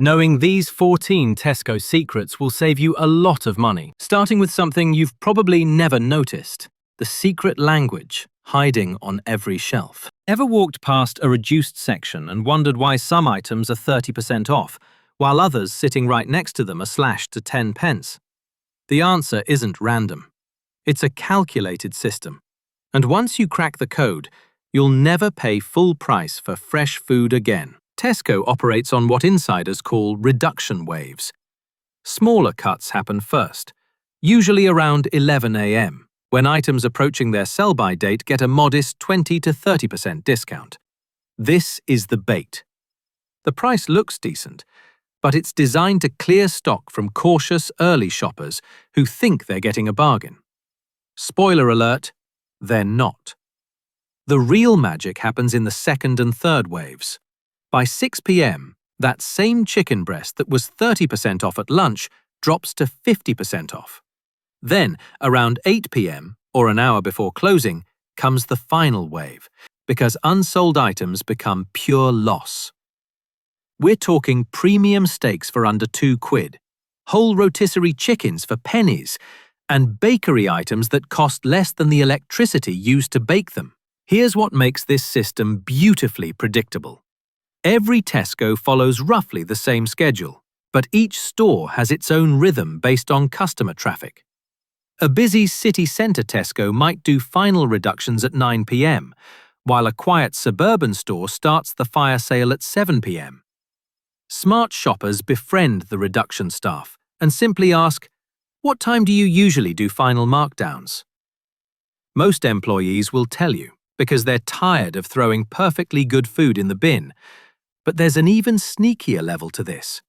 Knowing these 14 Tesco secrets will save you a lot of money, starting with something you've probably never noticed: the secret language hiding on every shelf. Ever walked past a reduced section and wondered why some items are 30% off, while others sitting right next to them are slashed to 10 pence? The answer isn't random. It's a calculated system. And once you crack the code, you'll never pay full price for fresh food again. Tesco operates on what insiders call reduction waves. Smaller cuts happen first, usually around 11 a.m., when items approaching their sell-by date get a modest 20 to 30% discount. This is the bait. The price looks decent, but it's designed to clear stock from cautious early shoppers who think they're getting a bargain. Spoiler alert, they're not. The real magic happens in the second and third waves. By 6 p.m., that same chicken breast that was 30% off at lunch drops to 50% off. Then, around 8 p.m., or an hour before closing, comes the final wave, because unsold items become pure loss. We're talking premium steaks for under £2, whole rotisserie chickens for pennies, and bakery items that cost less than the electricity used to bake them. Here's what makes this system beautifully predictable. Every Tesco follows roughly the same schedule, but each store has its own rhythm based on customer traffic. A busy city centre Tesco might do final reductions at 9 p.m, while a quiet suburban store starts the fire sale at 7 p.m. Smart shoppers befriend the reduction staff and simply ask, "What time do you usually do final markdowns?" Most employees will tell you, because they're tired of throwing perfectly good food in the bin. But there's an even sneakier level to this.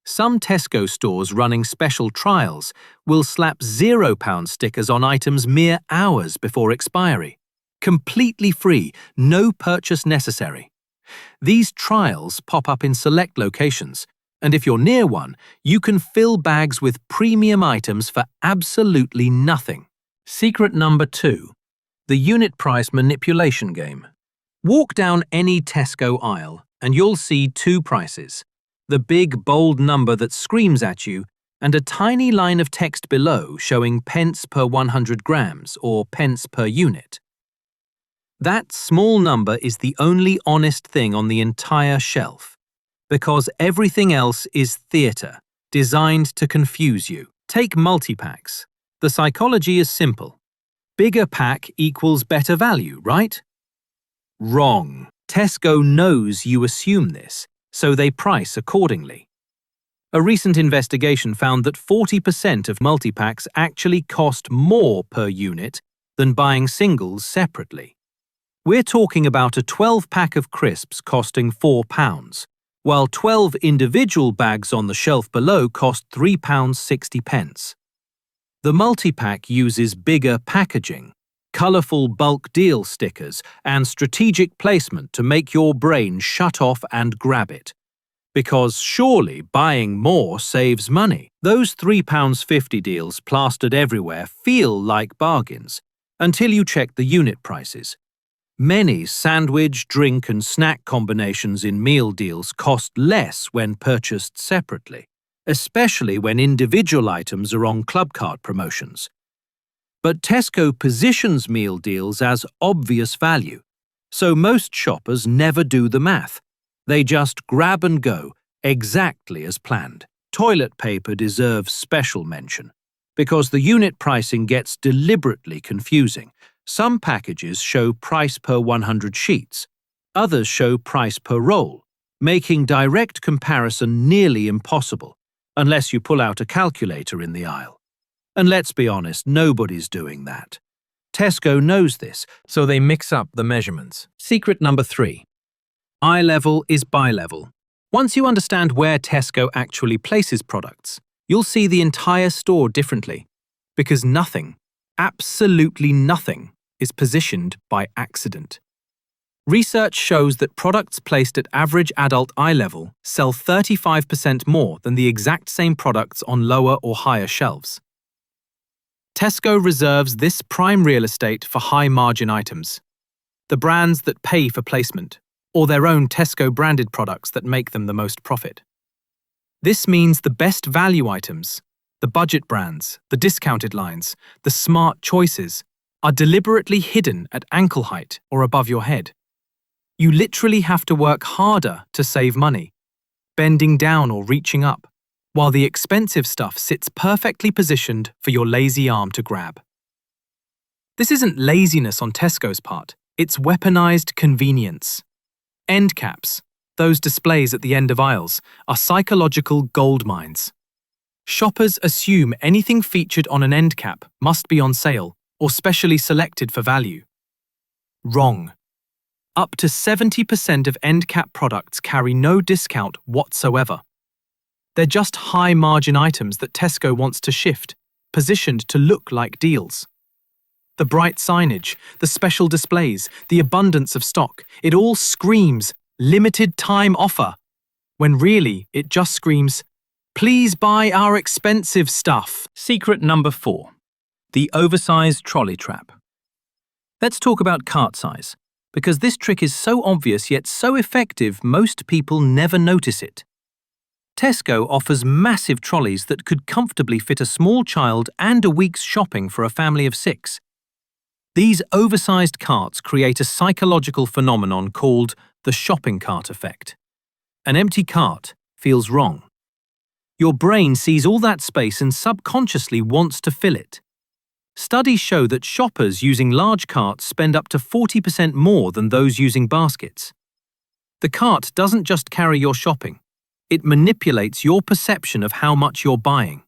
Some Tesco stores running special trials will slap £0 stickers on items mere hours before expiry. Completely free, no purchase necessary. These trials pop up in select locations, and if you're near one, you can fill bags with premium items for absolutely nothing. Secret number 2. The unit price manipulation game. Walk down any Tesco aisle, and you'll see two prices: the big, bold number that screams at you, and a tiny line of text below showing pence per 100 grams or pence per unit. That small number is the only honest thing on the entire shelf, because everything else is theatre, designed to confuse you. Take multi-packs. The psychology is simple. Bigger pack equals better value, right? Wrong. Tesco knows you assume this, so they price accordingly. A recent investigation found that 40% of multi-packs actually cost more per unit than buying singles separately. We're talking about a 12-pack of crisps costing £4, while 12 individual bags on the shelf below cost £3.60. The multi-pack uses bigger packaging, colourful bulk deal stickers, and strategic placement to make your brain shut off and grab it. Because surely buying more saves money. Those £3.50 deals plastered everywhere feel like bargains, until you check the unit prices. Many sandwich, drink and snack combinations in meal deals cost less when purchased separately, especially when individual items are on club card promotions. But Tesco positions meal deals as obvious value, so most shoppers never do the math. They just grab and go, exactly as planned. Toilet paper deserves special mention, because the unit pricing gets deliberately confusing. Some packages show price per 100 sheets, others show price per roll, making direct comparison nearly impossible, unless you pull out a calculator in the aisle. And let's be honest, nobody's doing that. Tesco knows this, so they mix up the measurements. Secret number 3. Eye level is buy level. Once you understand where Tesco actually places products, you'll see the entire store differently, because nothing, absolutely nothing, is positioned by accident. Research shows that products placed at average adult eye level sell 35% more than the exact same products on lower or higher shelves. Tesco reserves this prime real estate for high-margin items, the brands that pay for placement, or their own Tesco-branded products that make them the most profit. This means the best value items, the budget brands, the discounted lines, the smart choices, are deliberately hidden at ankle height or above your head. You literally have to work harder to save money, bending down or reaching up, while the expensive stuff sits perfectly positioned for your lazy arm to grab. This isn't laziness on Tesco's part, it's weaponized convenience. End caps, those displays at the end of aisles, are psychological gold mines. Shoppers assume anything featured on an end cap must be on sale or specially selected for value. Wrong. Up to 70% of end cap products carry no discount whatsoever. They're just high-margin items that Tesco wants to shift, positioned to look like deals. The bright signage, the special displays, the abundance of stock, it all screams limited time offer, when really it just screams, please buy our expensive stuff. Secret number 4. The oversized trolley trap. Let's talk about cart size, because this trick is so obvious yet so effective most people never notice it. Tesco offers massive trolleys that could comfortably fit a small child and a week's shopping for a family of 6. These oversized carts create a psychological phenomenon called the shopping cart effect. An empty cart feels wrong. Your brain sees all that space and subconsciously wants to fill it. Studies show that shoppers using large carts spend up to 40% more than those using baskets. The cart doesn't just carry your shopping, it manipulates your perception of how much you're buying.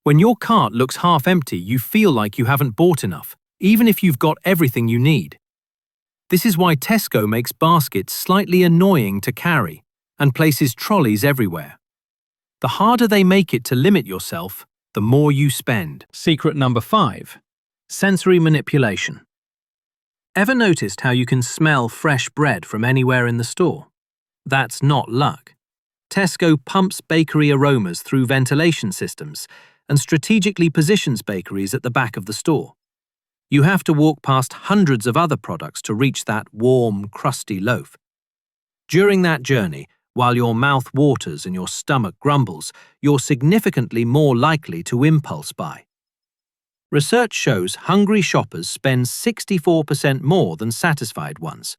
When your cart looks half empty, you feel like you haven't bought enough, even if you've got everything you need. This is why Tesco makes baskets slightly annoying to carry and places trolleys everywhere. The harder they make it to limit yourself, the more you spend. Secret number 5. Sensory manipulation. Ever noticed how you can smell fresh bread from anywhere in the store? That's not luck. Tesco pumps bakery aromas through ventilation systems and strategically positions bakeries at the back of the store. You have to walk past hundreds of other products to reach that warm, crusty loaf. During that journey, while your mouth waters and your stomach grumbles, you're significantly more likely to impulse buy. Research shows hungry shoppers spend 64% more than satisfied ones.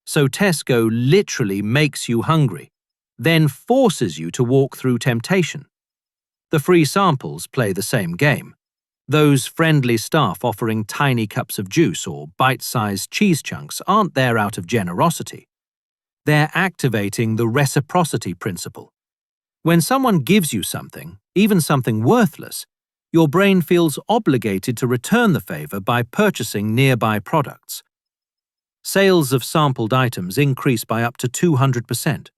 So Tesco literally makes you hungry, then forces you to walk through temptation. The free samples play the same game. Those friendly staff offering tiny cups of juice or bite-sized cheese chunks aren't there out of generosity. They're activating the reciprocity principle. When someone gives you something, even something worthless, your brain feels obligated to return the favor by purchasing nearby products. Sales of sampled items increase by up to 200%,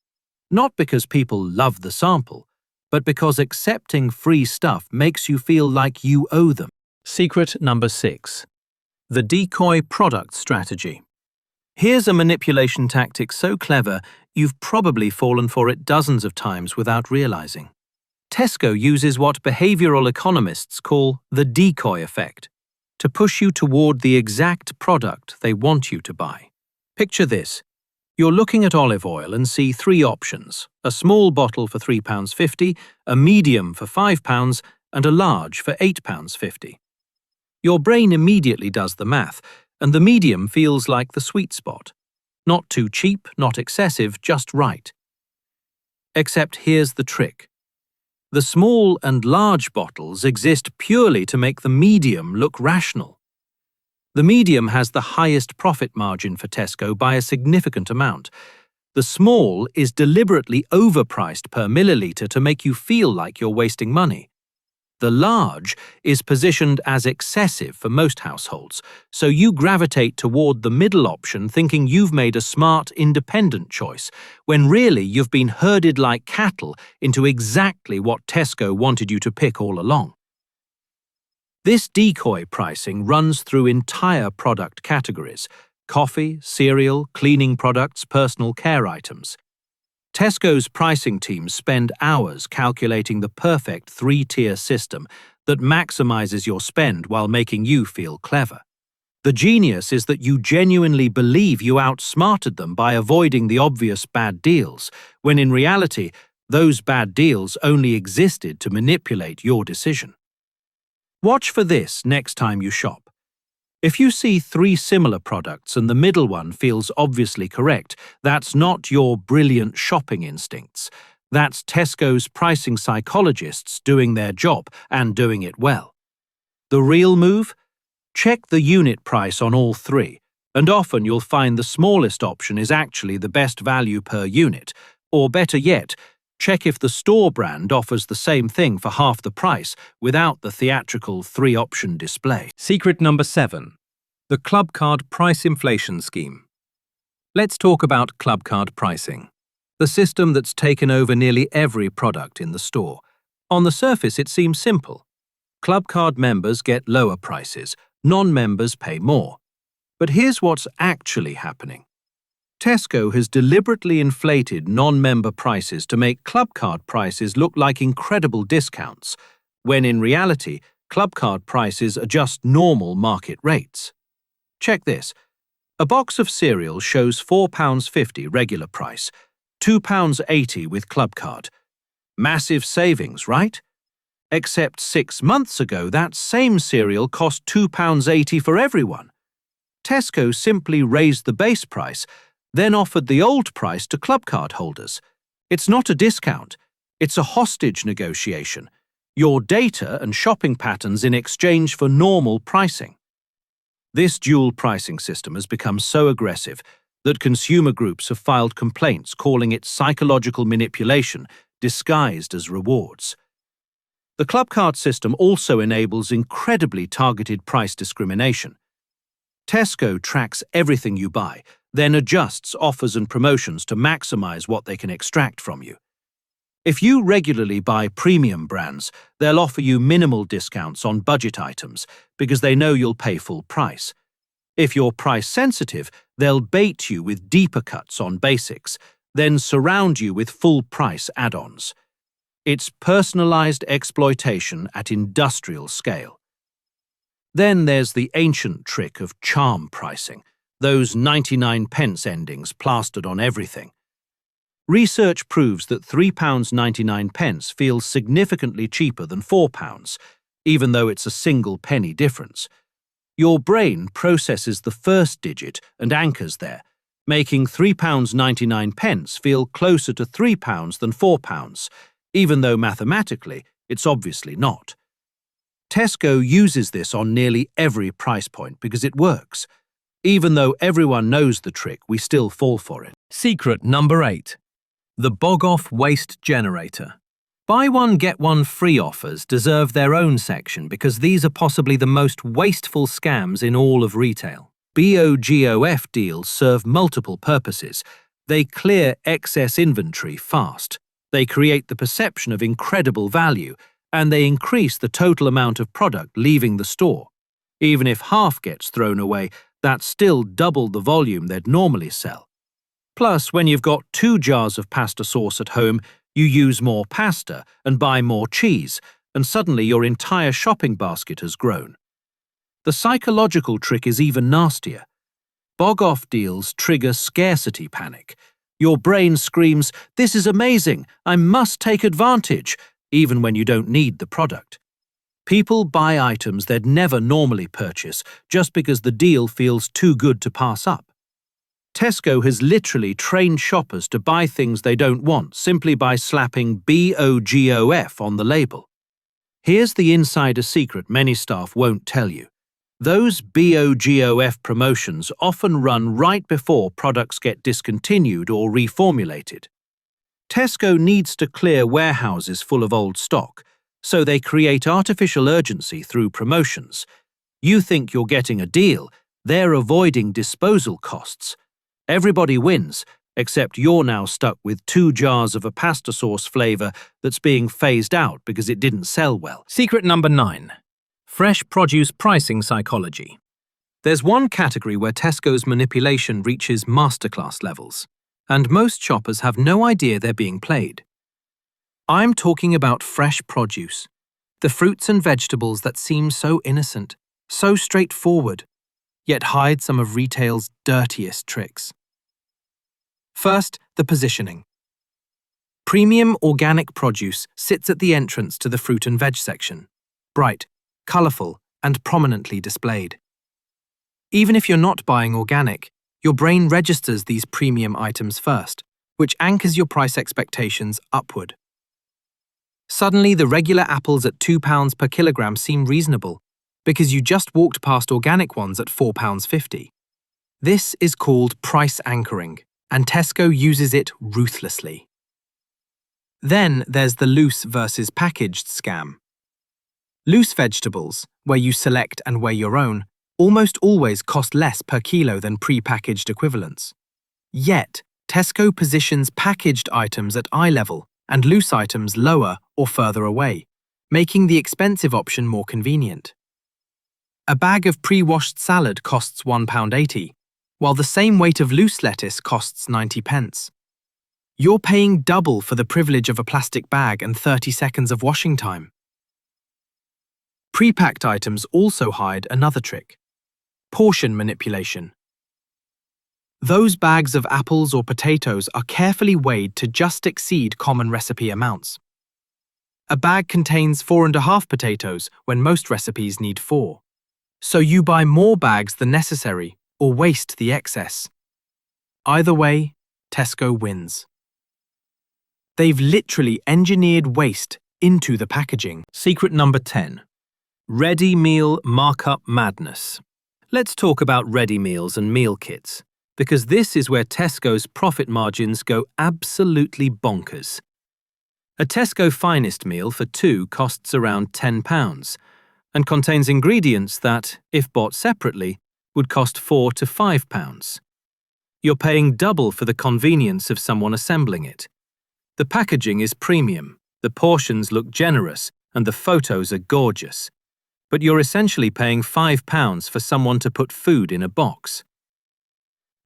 not because people love the sample, but because accepting free stuff makes you feel like you owe them. Secret number 6. The decoy product strategy. Here's a manipulation tactic so clever, you've probably fallen for it dozens of times without realizing. Tesco uses what behavioral economists call the decoy effect to push you toward the exact product they want you to buy. Picture this. You're looking at olive oil and see 3 options: a small bottle for £3.50, a medium for £5, and a large for £8.50. Your brain immediately does the math, and the medium feels like the sweet spot. Not too cheap, not excessive, just right. Except here's the trick. The small and large bottles exist purely to make the medium look rational. The medium has the highest profit margin for Tesco by a significant amount. The small is deliberately overpriced per milliliter to make you feel like you're wasting money. The large is positioned as excessive for most households, so you gravitate toward the middle option thinking you've made a smart, independent choice, when really you've been herded like cattle into exactly what Tesco wanted you to pick all along. This decoy pricing runs through entire product categories: coffee, cereal, cleaning products, personal care items. Tesco's pricing teams spend hours calculating the perfect 3-tier system that maximizes your spend while making you feel clever. The genius is that you genuinely believe you outsmarted them by avoiding the obvious bad deals, when in reality, Those bad deals only existed to manipulate your decision. Watch for this next time you shop. If you see 3 similar products and the middle one feels obviously correct, that's not your brilliant shopping instincts. That's Tesco's pricing psychologists doing their job and doing it well. The real move? Check the unit price on all 3, and often you'll find the smallest option is actually the best value per unit, or better yet, check if the store brand offers the same thing for half the price without the theatrical 3-option display. Secret number 7. The Club Card Price Inflation Scheme. Let's talk about Club Card pricing, the system that's taken over nearly every product in the store. On the surface, it seems simple. Club Card members get lower prices, non-members pay more. But here's what's actually happening. Tesco has deliberately inflated non-member prices to make Club Card prices look like incredible discounts, when in reality, Club Card prices are just normal market rates. Check this. A box of cereal shows £4.50 regular price, £2.80 with Club Card. Massive savings, right? Except 6 months ago, that same cereal cost £2.80 for everyone. Tesco simply raised the base price, then offered the old price to Club Card holders. It's not a discount. It's a hostage negotiation. Your data and shopping patterns in exchange for normal pricing. This dual pricing system has become so aggressive that consumer groups have filed complaints calling it psychological manipulation disguised as rewards. The Club Card system also enables incredibly targeted price discrimination. Tesco tracks everything you buy, then adjusts offers and promotions to maximize what they can extract from you. If you regularly buy premium brands, they'll offer you minimal discounts on budget items because they know you'll pay full price. If you're price sensitive, they'll bait you with deeper cuts on basics, then surround you with full price add-ons. It's personalized exploitation at industrial scale. Then there's the ancient trick of charm pricing, those 99p endings plastered on everything. Research proves that £3.99 feels significantly cheaper than £4, even though it's a single penny difference. Your brain processes the first digit and anchors there, making £3.99 feel closer to £3 than £4, even though mathematically it's obviously not. Tesco uses this on nearly every price point because it works. Even though everyone knows the trick, we still fall for it. Secret number 8. The Bog-Off Waste Generator. Buy one, get one free offers deserve their own section because these are possibly the most wasteful scams in all of retail. BOGOF deals serve multiple purposes. They clear excess inventory fast. They create the perception of incredible value, and they increase the total amount of product leaving the store. Even if half gets thrown away, that's still double the volume they'd normally sell. Plus, when you've got 2 jars of pasta sauce at home, you use more pasta and buy more cheese, and suddenly your entire shopping basket has grown. The psychological trick is even nastier. Bog-off deals trigger scarcity panic. Your brain screams, "This is amazing, I must take advantage," even when you don't need the product. People buy items they'd never normally purchase just because the deal feels too good to pass up. Tesco has literally trained shoppers to buy things they don't want simply by slapping BOGOF on the label. Here's the insider secret many staff won't tell you. Those BOGOF promotions often run right before products get discontinued or reformulated. Tesco needs to clear warehouses full of old stock, so they create artificial urgency through promotions. You think you're getting a deal, they're avoiding disposal costs. Everybody wins, except you're now stuck with 2 jars of a pasta sauce flavour that's being phased out because it didn't sell well. Secret number 9. Fresh produce pricing psychology. There's one category where Tesco's manipulation reaches masterclass levels, and most shoppers have no idea they're being played. I'm talking about fresh produce, the fruits and vegetables that seem so innocent, so straightforward, yet hide some of retail's dirtiest tricks. First, the positioning. Premium organic produce sits at the entrance to the fruit and veg section, bright, colourful, and prominently displayed. Even if you're not buying organic, your brain registers these premium items first, which anchors your price expectations upward. Suddenly, the regular apples at £2 per kilogram seem reasonable, because you just walked past organic ones at £4.50. This is called price anchoring, and Tesco uses it ruthlessly. Then there's the loose versus packaged scam. Loose vegetables, where you select and weigh your own, almost always cost less per kilo than pre-packaged equivalents. Yet, Tesco positions packaged items at eye level and loose items lower or further away, making the expensive option more convenient. A bag of pre-washed salad costs £1.80, while the same weight of loose lettuce costs 90p. You're paying double for the privilege of a plastic bag and 30 seconds of washing time. Pre-packed items also hide another trick: portion manipulation. Those bags of apples or potatoes are carefully weighed to just exceed common recipe amounts. A bag contains 4.5 potatoes when most recipes need 4. So you buy more bags than necessary or waste the excess. Either way, Tesco wins. They've literally engineered waste into the packaging. Secret number 10. Ready meal markup madness. Let's talk about ready meals and meal kits, because this is where Tesco's profit margins go absolutely bonkers. A Tesco Finest meal for 2 costs around £10 and contains ingredients that, if bought separately, would cost £4 to £5. You're paying double for the convenience of someone assembling it. The packaging is premium, the portions look generous, and the photos are gorgeous. But you're essentially paying £5 for someone to put food in a box.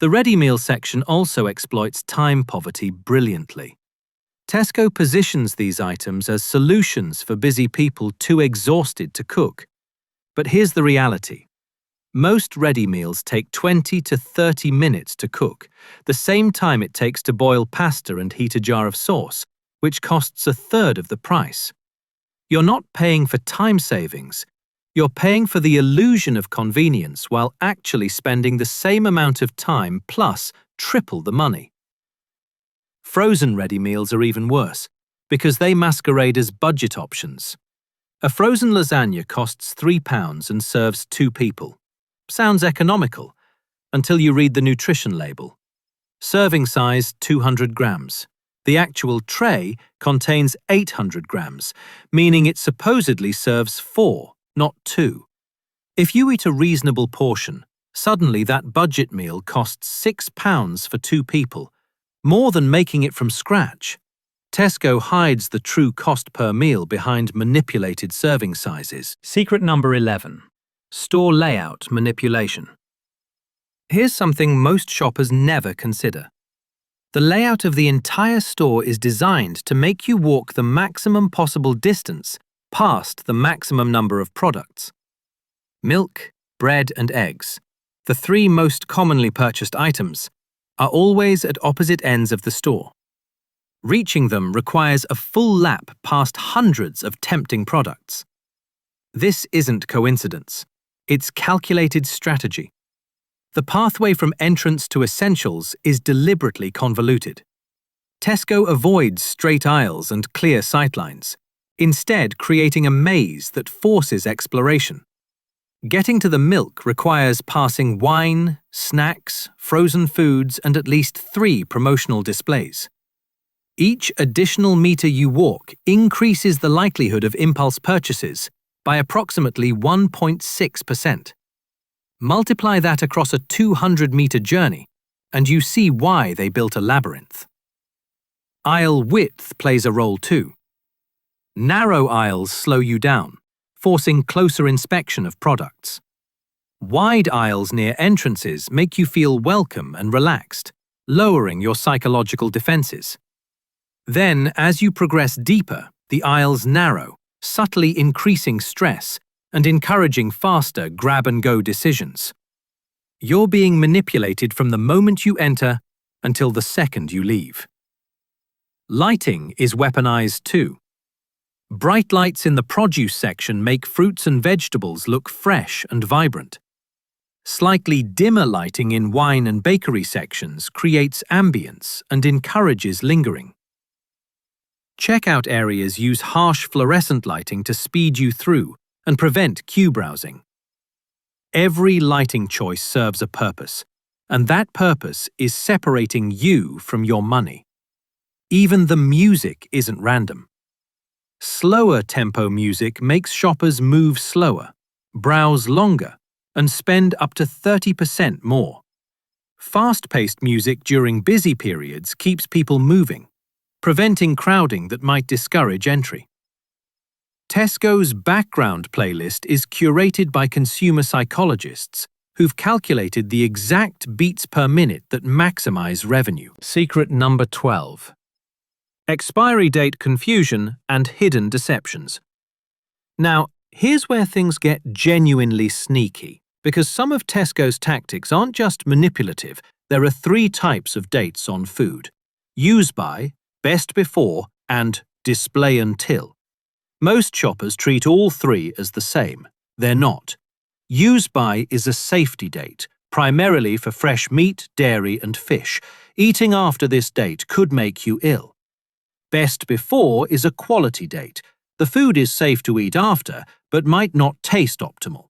The ready meal section also exploits time poverty brilliantly. Tesco positions these items as solutions for busy people too exhausted to cook. But here's the reality. Most ready meals take 20 to 30 minutes to cook, the same time it takes to boil pasta and heat a jar of sauce, which costs a third of the price. You're not paying for time savings. You're paying for the illusion of convenience while actually spending the same amount of time plus triple the money. Frozen ready meals are even worse, because they masquerade as budget options. A frozen lasagna costs £3 and serves 2 people. Sounds economical, until you read the nutrition label. Serving size 200 grams. The actual tray contains 800 grams, meaning it supposedly serves 4, not 2. If you eat a reasonable portion, suddenly that budget meal costs £6 for 2 people, more than making it from scratch. Tesco hides the true cost per meal behind manipulated serving sizes. Secret number 11. Store layout manipulation. Here's something most shoppers never consider. The layout of the entire store is designed to make you walk the maximum possible distance past the maximum number of products. Milk, bread, and eggs, the 3 most commonly purchased items, are always at opposite ends of the store. Reaching them requires a full lap past hundreds of tempting products. This isn't coincidence. It's calculated strategy. The pathway from entrance to essentials is deliberately convoluted. Tesco avoids straight aisles and clear sightlines, instead creating a maze that forces exploration. Getting to the milk requires passing wine, snacks, frozen foods, and at least 3 promotional displays. Each additional meter you walk increases the likelihood of impulse purchases by approximately 1.6%. Multiply that across a 200-meter journey, and you see why they built a labyrinth. Aisle width plays a role too. Narrow aisles slow you down, forcing closer inspection of products. Wide aisles near entrances make you feel welcome and relaxed, lowering your psychological defenses. Then, as you progress deeper, the aisles narrow, subtly increasing stress and encouraging faster grab-and-go decisions. You're being manipulated from the moment you enter until the second you leave. Lighting is weaponized too. Bright lights in the produce section make fruits and vegetables look fresh and vibrant. Slightly dimmer lighting in wine and bakery sections creates ambience and encourages lingering. Checkout areas use harsh fluorescent lighting to speed you through and prevent queue browsing. Every lighting choice serves a purpose, and that purpose is separating you from your money. Even the music isn't random. Slower tempo music makes shoppers move slower, browse longer, and spend up to 30% more. Fast-paced music during busy periods keeps people moving, preventing crowding that might discourage entry. Tesco's background playlist is curated by consumer psychologists who've calculated the exact beats per minute that maximize revenue. Secret number 12. Expiry date confusion and hidden deceptions. Now, here's where things get genuinely sneaky, because some of Tesco's tactics aren't just manipulative. There are 3 types of dates on food: use by, best before, and display until. Most shoppers treat all 3 as the same. They're not. Use by is a safety date, primarily for fresh meat, dairy, and fish. Eating after this date could make you ill. Best before is a quality date. The food is safe to eat after, but might not taste optimal.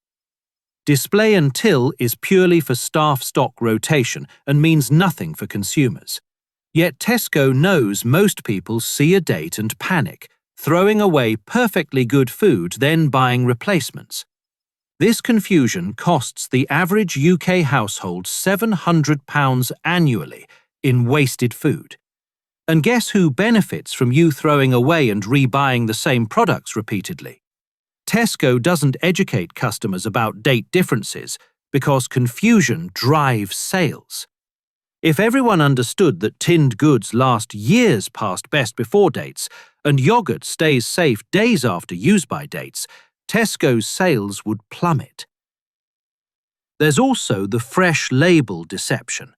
Display until is purely for staff stock rotation and means nothing for consumers. Yet Tesco knows most people see a date and panic, throwing away perfectly good food, then buying replacements. This confusion costs the average UK household £700 annually in wasted food. And guess who benefits from you throwing away and rebuying the same products repeatedly? Tesco doesn't educate customers about date differences because confusion drives sales. If everyone understood that tinned goods last years past best before dates and yogurt stays safe days after use-by dates, Tesco's sales would plummet. There's also the fresh label deception.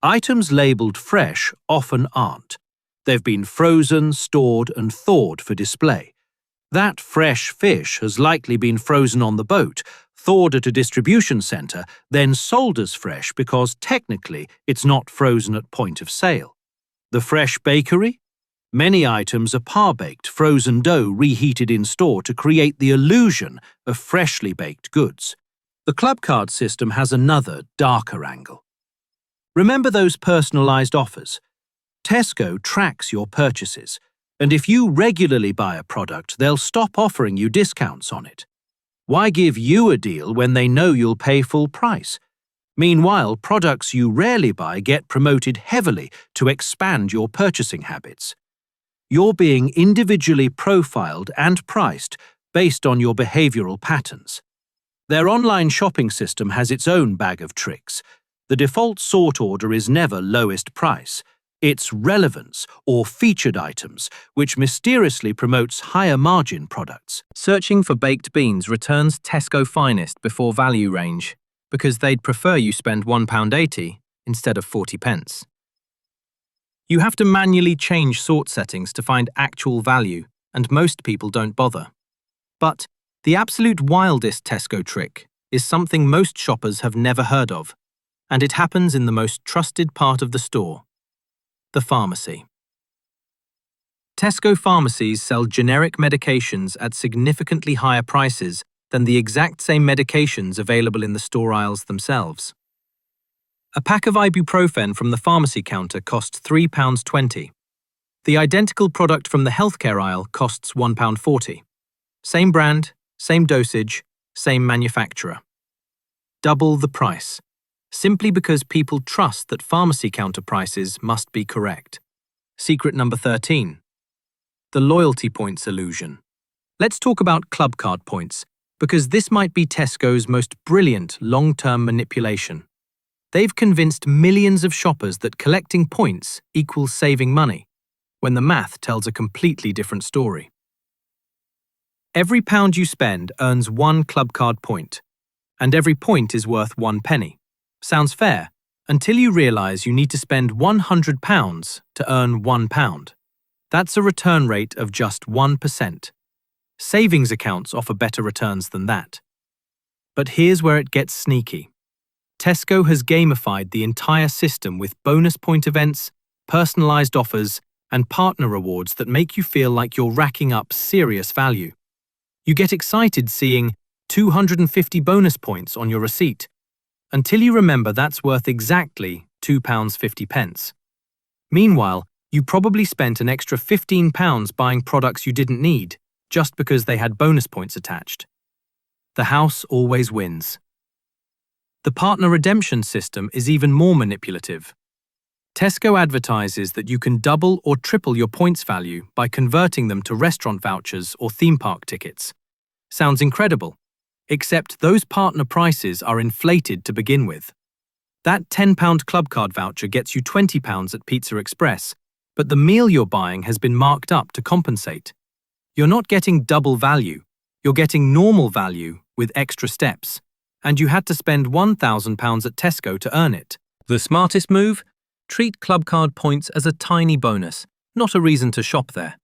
Items labelled fresh often aren't. They've been frozen, stored, and thawed for display. That fresh fish has likely been frozen on the boat, thawed at a distribution centre, then sold as fresh because technically it's not frozen at point of sale. The fresh bakery? Many items are par-baked frozen dough reheated in store to create the illusion of freshly baked goods. The club card system has another, darker angle. Remember those personalised offers? Tesco tracks your purchases, and if you regularly buy a product, they'll stop offering you discounts on it. Why give you a deal when they know you'll pay full price? Meanwhile, products you rarely buy get promoted heavily to expand your purchasing habits. You're being individually profiled and priced based on your behavioural patterns. Their online shopping system has its own bag of tricks. The default sort order is never lowest price. It's relevance or featured items, which mysteriously promotes higher margin products. Searching for baked beans returns Tesco Finest before value range, because they'd prefer you spend £1.80 instead of 40p. You have to manually change sort settings to find actual value, and most people don't bother. But the absolute wildest Tesco trick is something most shoppers have never heard of, and it happens in the most trusted part of the store, the pharmacy. Tesco pharmacies sell generic medications at significantly higher prices than the exact same medications available in the store aisles themselves. A pack of ibuprofen from the pharmacy counter costs £3.20. The identical product from the healthcare aisle costs £1.40. Same brand, same dosage, same manufacturer. Double the price, simply because people trust that pharmacy counter prices must be correct. Secret number 13. The loyalty points illusion. Let's talk about club card points, because this might be Tesco's most brilliant long-term manipulation. They've convinced millions of shoppers that collecting points equals saving money, when the math tells a completely different story. Every £1 you spend earns 1 club card point, and every point is worth 1 penny. Sounds fair, until you realise you need to spend £100 to earn £1. That's a return rate of just 1%. Savings accounts offer better returns than that. But here's where it gets sneaky. Tesco has gamified the entire system with bonus point events, personalized offers, and partner rewards that make you feel like you're racking up serious value. You get excited seeing 250 bonus points on your receipt, until you remember that's worth exactly £2.50. Meanwhile, you probably spent an extra £15 buying products you didn't need, just because they had bonus points attached. The house always wins. The partner redemption system is even more manipulative. Tesco advertises that you can double or triple your points value by converting them to restaurant vouchers or theme park tickets. Sounds incredible, except those partner prices are inflated to begin with. That £10 club card voucher gets you £20 at Pizza Express, but the meal you're buying has been marked up to compensate. You're not getting double value, you're getting normal value with extra steps, and you had to spend £1,000 at Tesco to earn it. The smartest move? Treat club card points as a tiny bonus, not a reason to shop there.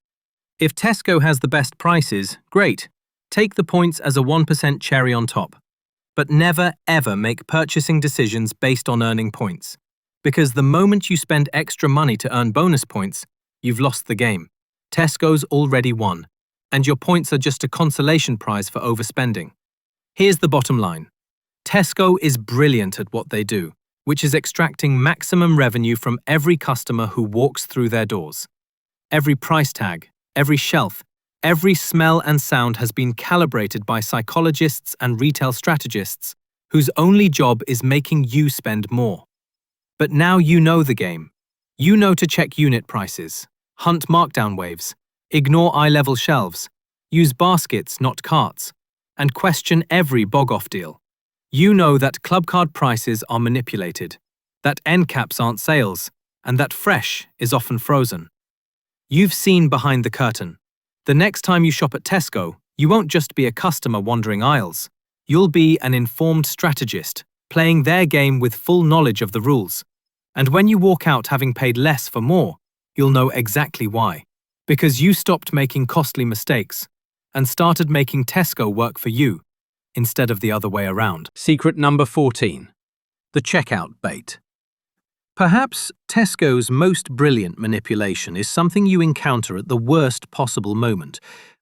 If Tesco has the best prices, great. Take the points as a 1% cherry on top. But never, ever make purchasing decisions based on earning points. Because the moment you spend extra money to earn bonus points, you've lost the game. Tesco's already won, and your points are just a consolation prize for overspending. Here's the bottom line. Tesco is brilliant at what they do, which is extracting maximum revenue from every customer who walks through their doors. Every price tag, every shelf, every smell and sound has been calibrated by psychologists and retail strategists, whose only job is making you spend more. But now you know the game. You know to check unit prices, hunt markdown waves, ignore eye-level shelves, use baskets, not carts, and question every bog-off deal. You know that club card prices are manipulated, that end caps aren't sales, and that fresh is often frozen. You've seen behind the curtain. The next time you shop at Tesco, you won't just be a customer wandering aisles. You'll be an informed strategist, playing their game with full knowledge of the rules. And when you walk out having paid less for more, you'll know exactly why. Because you stopped making costly mistakes and started making Tesco work for you, instead of the other way around. Secret number 14. The checkout bait. Perhaps Tesco's most brilliant manipulation is something you encounter at the worst possible moment,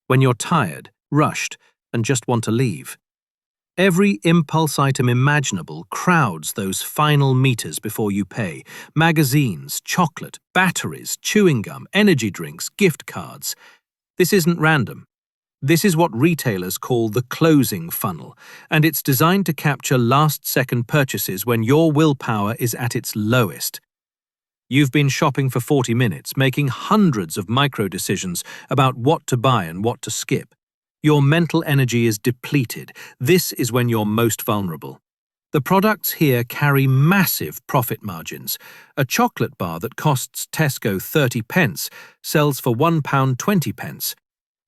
when you're tired, rushed, and just want to leave. Every impulse item imaginable crowds those final meters before you pay. Magazines, chocolate, batteries, chewing gum, energy drinks, gift cards. This isn't random. This is what retailers call the closing funnel, and it's designed to capture last-second purchases when your willpower is at its lowest. You've been shopping for 40 minutes, making hundreds of micro-decisions about what to buy and what to skip. Your mental energy is depleted. This is when you're most vulnerable. The products here carry massive profit margins. A chocolate bar that costs Tesco 30p sells for £1.20.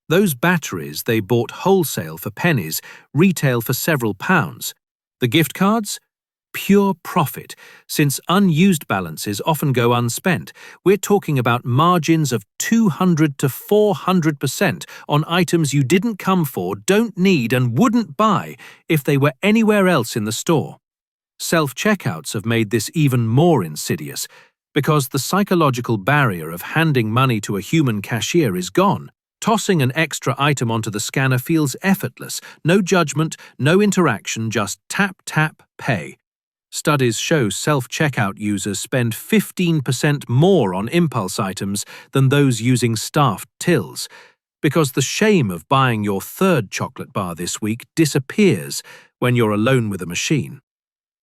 Those batteries they bought wholesale for pennies retail for several pounds. The gift cards? Pure profit, since unused balances often go unspent. We're talking about margins of 200 to 400% on items you didn't come for, don't need, and wouldn't buy if they were anywhere else in the store. Self-checkouts have made this even more insidious, because the psychological barrier of handing money to a human cashier is gone. Tossing an extra item onto the scanner feels effortless. No judgment, no interaction, just tap, tap, pay. Studies show self-checkout users spend 15% more on impulse items than those using staffed tills, because the shame of buying your third chocolate bar this week disappears when you're alone with a machine.